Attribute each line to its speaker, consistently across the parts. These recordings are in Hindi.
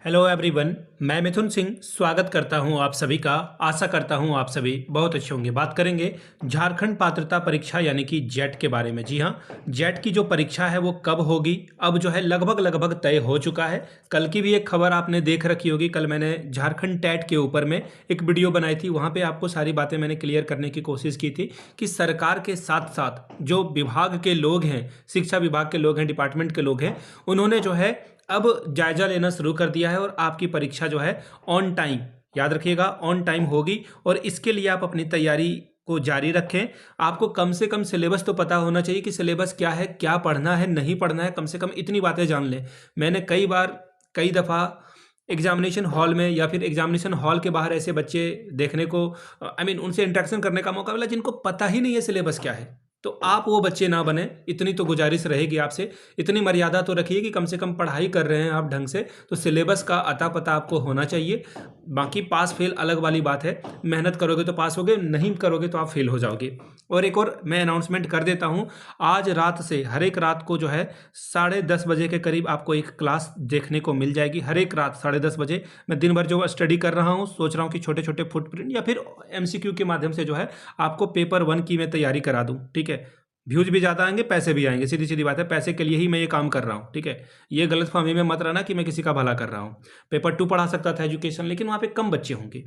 Speaker 1: हेलो एवरीवन, मैं मिथुन सिंह स्वागत करता हूं आप सभी का। आशा करता हूं आप सभी बहुत अच्छे होंगे। बात करेंगे झारखंड पात्रता परीक्षा यानी कि जेट के बारे में। जी हां, जेट की जो परीक्षा है वो कब होगी, अब जो है लगभग तय हो चुका है। कल की भी एक खबर आपने देख रखी होगी। कल मैंने झारखंड टेट के ऊपर में एक वीडियो बनाई थी, वहाँ पर आपको सारी बातें मैंने क्लियर करने की कोशिश की थी कि सरकार के साथ साथ जो विभाग के लोग हैं, शिक्षा विभाग के लोग हैं, डिपार्टमेंट के लोग हैं, उन्होंने जो है अब जायजा लेना शुरू कर दिया है और आपकी परीक्षा जो है ऑन टाइम, याद रखिएगा, ऑन टाइम होगी। और इसके लिए आप अपनी तैयारी को जारी रखें। आपको कम से कम सिलेबस तो पता होना चाहिए कि सिलेबस क्या है, क्या पढ़ना है, नहीं पढ़ना है, कम से कम इतनी बातें जान लें। मैंने कई दफ़ा एग्जामिनेशन हॉल में या फिर एग्जामिनेशन हॉल के बाहर ऐसे बच्चे देखने को उनसे इंटरेक्शन करने का मौका मिला जिनको पता ही नहीं है सिलेबस क्या है। तो आप वो बच्चे ना बने, इतनी तो गुजारिश रहेगी आपसे। इतनी मर्यादा तो रखिए कि कम से कम पढ़ाई कर रहे हैं आप ढंग से, तो सिलेबस का अता पता आपको होना चाहिए। बाकी पास फेल अलग वाली बात है, मेहनत करोगे तो पास होगे, नहीं करोगे तो आप फेल हो जाओगे। और एक और मैं अनाउंसमेंट कर देता हूँ, आज रात से हर एक रात को जो है 10:30 बजे के करीब आपको एक क्लास देखने को मिल जाएगी। हर एक रात 10:30 बजे मैं दिन भर जो स्टडी कर रहा हूँ, सोच रहा हूँ कि छोटे छोटे फुटप्रिंट या फिर MCQ के माध्यम से जो है आपको पेपर 1 की मैं तैयारी करा दूँ। ठीक है, व्यूज भी ज़्यादा आएंगे, पैसे भी आएंगे, सीधी सीधी बात है। पैसे के लिए ही मैं ये काम कर रहा हूँ। ठीक है, ये गलतफहमी में मत रहना कि मैं किसी का भला कर रहा हूँ। पेपर 2 पढ़ा सकता था एजुकेशन, लेकिन वहाँ पे कम बच्चे होंगे।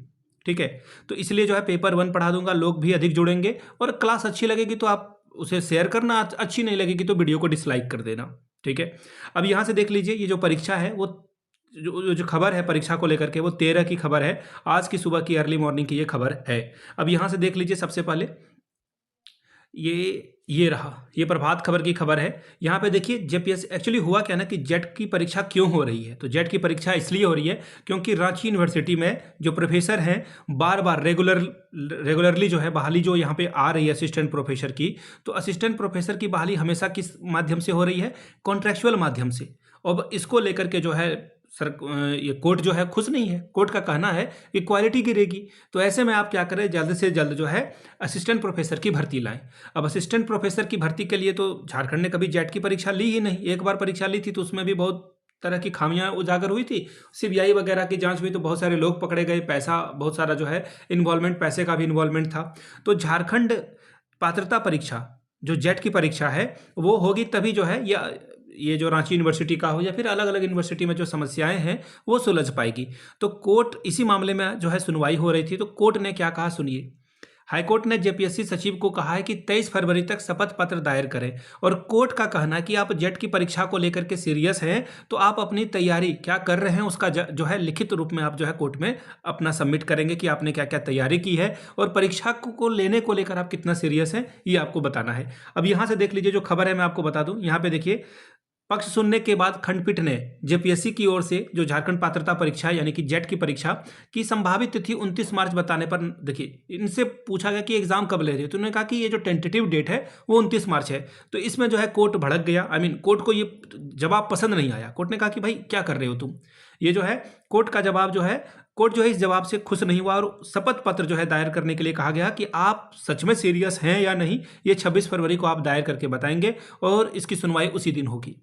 Speaker 1: ठीक है, तो इसलिए जो है पेपर 1 पढ़ा दूंगा, लोग भी अधिक जुड़ेंगे। और क्लास अच्छी लगेगी तो आप उसे शेयर करना, अच्छी नहीं लगेगी तो वीडियो को डिसलाइक कर देना। ठीक है, अब यहाँ से देख लीजिए, ये जो परीक्षा है वो जो खबर है परीक्षा को लेकर के, वो 13 की खबर है। आज की सुबह की अर्ली मॉर्निंग की ये खबर है। अब यहाँ से देख लीजिए, सबसे पहले ये रहा, ये प्रभात खबर की खबर है। यहाँ पे देखिए JPSC एक्चुअली हुआ क्या ना कि जेट की परीक्षा क्यों हो रही है। तो जेट की परीक्षा इसलिए हो रही है क्योंकि रांची यूनिवर्सिटी में जो प्रोफेसर हैं, बार बार रेगुलरली जो है बहाली जो यहाँ पे आ रही है असिस्टेंट प्रोफेसर की, तो असिस्टेंट प्रोफेसर की बहाली हमेशा किस माध्यम से हो रही है? कॉन्ट्रेक्चुअल माध्यम से। अब इसको लेकर के जो है ये कोर्ट जो है खुश नहीं है। कोर्ट का कहना है कि क्वालिटी गिरेगी। तो ऐसे में आप क्या करें, जल्द से जल्द जो है असिस्टेंट प्रोफेसर की भर्ती लाएं। अब असिस्टेंट प्रोफेसर की भर्ती के लिए तो झारखंड ने कभी जेट की परीक्षा ली ही नहीं। एक बार परीक्षा ली थी तो उसमें भी बहुत तरह की खामियां उजागर हुई थी। CBI वगैरह की जांच हुई तो बहुत सारे लोग पकड़े गए, पैसा बहुत सारा जो है इन्वॉल्वमेंट, पैसे का भी इन्वॉल्वमेंट था। तो झारखंड पात्रता परीक्षा जो जेट की परीक्षा है वो होगी तभी जो है ये जो रांची यूनिवर्सिटी का हो या फिर अलग अलग यूनिवर्सिटी में जो समस्याएं हैं वो सुलझ पाएगी। तो कोर्ट इसी मामले में जो है सुनवाई हो रही थी। तो कोर्ट ने क्या कहा सुनिए। हाईकोर्ट ने JPSC सचिव को कहा है कि 23 फरवरी तक शपथ पत्र दायर करें। और कोर्ट का कहना है कि आप जेट की परीक्षा को लेकर के सीरियस हैं तो आप अपनी तैयारी क्या कर रहे हैं उसका जो है लिखित रूप में आप जो है कोर्ट में अपना सबमिट करेंगे कि आपने क्या क्या तैयारी की है और परीक्षा को लेने को लेकर आप कितना सीरियस हैं, ये आपको बताना है। अब यहाँ से देख लीजिए, जो खबर है मैं आपको बता दूं। यहाँ पे देखिए, पक्ष सुनने के बाद खंडपीठ ने JPSC की ओर से जो झारखंड पात्रता परीक्षा यानी कि जेट की परीक्षा की संभावित तिथि 29 मार्च बताने पर, देखिए इनसे पूछा गया कि एग्जाम कब ले रहे हो, तो उन्होंने कहा कि ये जो टेंटेटिव डेट है वो 29 मार्च है। तो इसमें जो है कोर्ट भड़क गया। कोर्ट को ये जवाब पसंद नहीं आया। कोर्ट ने कहा कि भाई क्या कर रहे हो तुम। ये जो है कोर्ट का जवाब जो है, कोर्ट जो है इस जवाब से खुश नहीं हुआ और शपथ पत्र जो है दायर करने के लिए कहा गया कि आप सच में सीरियस हैं या नहीं, ये 26 फरवरी को आप दायर करके बताएंगे और इसकी सुनवाई उसी दिन होगी।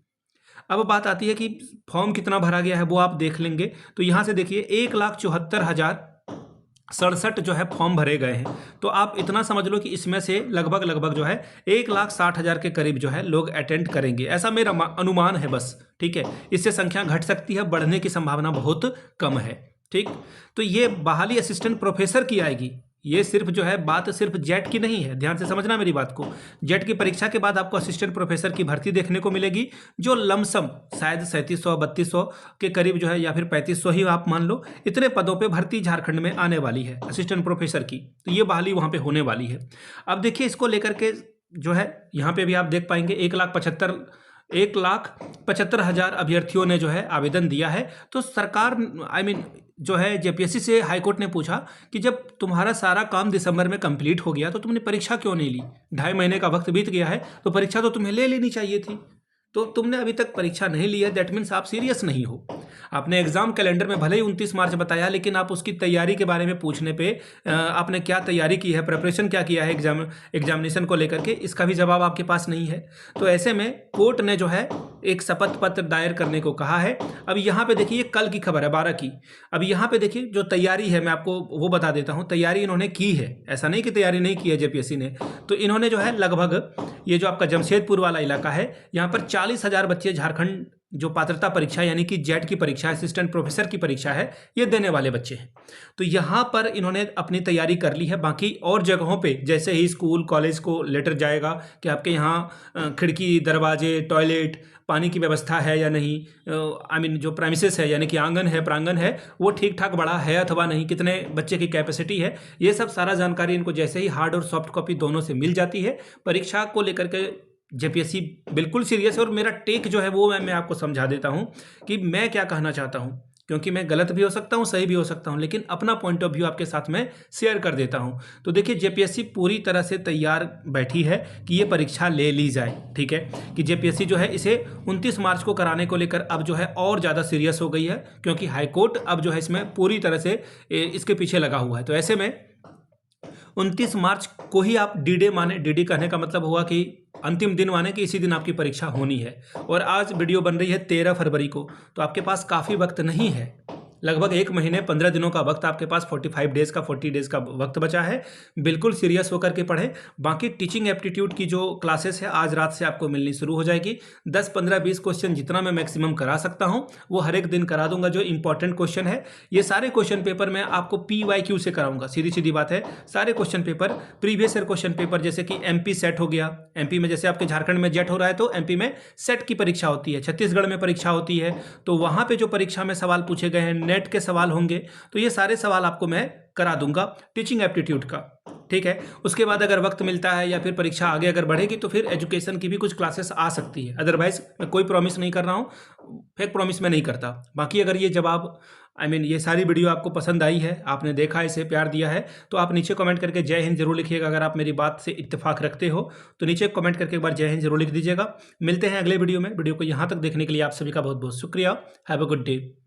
Speaker 1: अब बात आती है कि फॉर्म कितना भरा गया है वो आप देख लेंगे। तो यहाँ से देखिए 1,74,067 जो है फॉर्म भरे गए हैं। तो आप इतना समझ लो कि इसमें से लगभग जो है 1,60,000 के करीब जो है लोग अटेंड करेंगे, ऐसा मेरा अनुमान है बस। ठीक है, इससे संख्या घट सकती है, बढ़ने की संभावना बहुत कम है। ठीक, तो ये बहाली असिस्टेंट प्रोफेसर की आएगी। ये सिर्फ जो है बात सिर्फ जेट की नहीं है, ध्यान से समझना मेरी बात को। जेट की परीक्षा के बाद आपको असिस्टेंट प्रोफेसर की भर्ती देखने को मिलेगी, जो लमसम शायद 3700-3200 के करीब जो है, या फिर 3500 ही आप मान लो, इतने पदों पे भर्ती झारखंड में आने वाली है असिस्टेंट प्रोफेसर की। तो ये बहाली वहाँ पे होने वाली है। अब देखिए इसको लेकर के जो है यहाँ पे भी आप देख पाएंगे 1,75,000 अभ्यर्थियों ने जो है आवेदन दिया है। तो सरकार जो है JPSC से हाईकोर्ट ने पूछा कि जब तुम्हारा सारा काम दिसंबर में कंप्लीट हो गया तो तुमने परीक्षा क्यों नहीं ली? 2.5 महीने का वक्त बीत गया है तो परीक्षा तो तुम्हें ले लेनी चाहिए थी। तो तुमने अभी तक परीक्षा नहीं ली है, दैट मीन्स आप सीरियस नहीं हो। आपने एग्जाम कैलेंडर में भले ही 29 मार्च बताया, लेकिन आप उसकी तैयारी के बारे में पूछने पे आपने क्या तैयारी की है, प्रिपरेशन क्या किया है एग्जामिनेशन को लेकर के, इसका भी जवाब आपके पास नहीं है। तो ऐसे में कोर्ट ने जो है एक शपथ पत्र दायर करने को कहा है। अब यहाँ पे देखिए कल की खबर है 12 की। अब यहाँ पे देखिए जो तैयारी है मैं आपको वो बता देता हूँ। तैयारी इन्होंने की है, ऐसा नहीं कि तैयारी नहीं की है जेपीएससी ने। तो इन्होंने जो है लगभग ये जो आपका जमशेदपुर वाला इलाका है, यहाँ पर 40,000 बच्चे झारखंड जो पात्रता परीक्षा यानी कि जेट की परीक्षा, असिस्टेंट प्रोफेसर की परीक्षा है, ये देने वाले बच्चे हैं। तो यहाँ पर इन्होंने अपनी तैयारी कर ली है। बाकी और जगहों पे जैसे ही स्कूल कॉलेज को लेटर जाएगा कि आपके यहाँ खिड़की, दरवाजे, टॉयलेट, पानी की व्यवस्था है या नहीं, आई मीन जो प्रेमिसेस है यानी कि आंगन है, प्रांगण है, वो ठीक ठाक बड़ा है अथवा नहीं, कितने बच्चे की कैपेसिटी है, ये सब सारा जानकारी इनको जैसे ही हार्ड और सॉफ्ट कॉपी दोनों से मिल जाती है, परीक्षा को लेकर के जेपीएससी बिल्कुल सीरियस है। और मेरा टेक जो है वो मैं आपको समझा देता हूँ कि मैं क्या कहना चाहता हूँ, क्योंकि मैं गलत भी हो सकता हूँ, सही भी हो सकता हूँ, लेकिन अपना पॉइंट ऑफ व्यू आपके साथ में शेयर कर देता हूँ। तो देखिए जेपीएससी पूरी तरह से तैयार बैठी है कि ये परीक्षा ले ली जाए। ठीक है कि जेपीएससी जो है इसे 29 मार्च को कराने को लेकर अब जो है और ज़्यादा सीरियस हो गई है, क्योंकि हाईकोर्ट अब जो है इसमें पूरी तरह से इसके पीछे लगा हुआ है। तो ऐसे में 29 मार्च को ही आप डी डे माने, डी कहने का मतलब हुआ कि अंतिम दिन माने कि इसी दिन आपकी परीक्षा होनी है। और आज वीडियो बन रही है 13 फरवरी को, तो आपके पास काफ़ी वक्त नहीं है, लगभग 1 महीने 15 दिनों का वक्त आपके पास, 45 डेज़ का 40 डेज़ का वक्त बचा है। बिल्कुल सीरियस होकर के पढ़ें। बाकी टीचिंग एप्टीट्यूड की जो क्लासेस है आज रात से आपको मिलनी शुरू हो जाएगी। 10, 15, 20 क्वेश्चन जितना मैं मैक्सिमम करा सकता हूं वो हर एक दिन करा दूंगा। जो इंपॉर्टेंट क्वेश्चन है ये सारे क्वेश्चन पेपर मैं आपको PYQ से कराऊंगा। सीधी सीधी बात है, सारे question paper previous year question paper, जैसे कि MP सेट हो गया, MP में जैसे आपके झारखंड में जेट हो रहा है तो MP में सेट की परीक्षा होती है, छत्तीसगढ़ में परीक्षा होती है, तो वहां पर जो परीक्षा में सवाल पूछे गए हैं नेट के सवाल होंगे, तो ये सारे सवाल आपको मैं करा दूंगा टीचिंग एप्टीट्यूड का। ठीक है, उसके बाद अगर वक्त मिलता है या फिर परीक्षा आगे अगर बढ़ेगी तो फिर एजुकेशन की भी कुछ क्लासेस आ सकती है। अदरवाइज मैं कोई प्रॉमिस नहीं कर रहा हूँ, फेक प्रॉमिस मैं नहीं करता। बाकी अगर ये जवाब ये सारी वीडियो आपको पसंद आई है, आपने देखा, इसे प्यार दिया है, तो आप नीचे कमेंट करके जय हिंद जरूर लिखिएगा। अगर आप मेरी बात से इत्तेफाक रखते हो तो नीचे कमेंट करके एक बार जय हिंद जरूर लिख दीजिएगा। मिलते हैं अगले वीडियो में। वीडियो को यहाँ तक देखने के लिए आप सभी का बहुत बहुत शुक्रिया। Have a good day.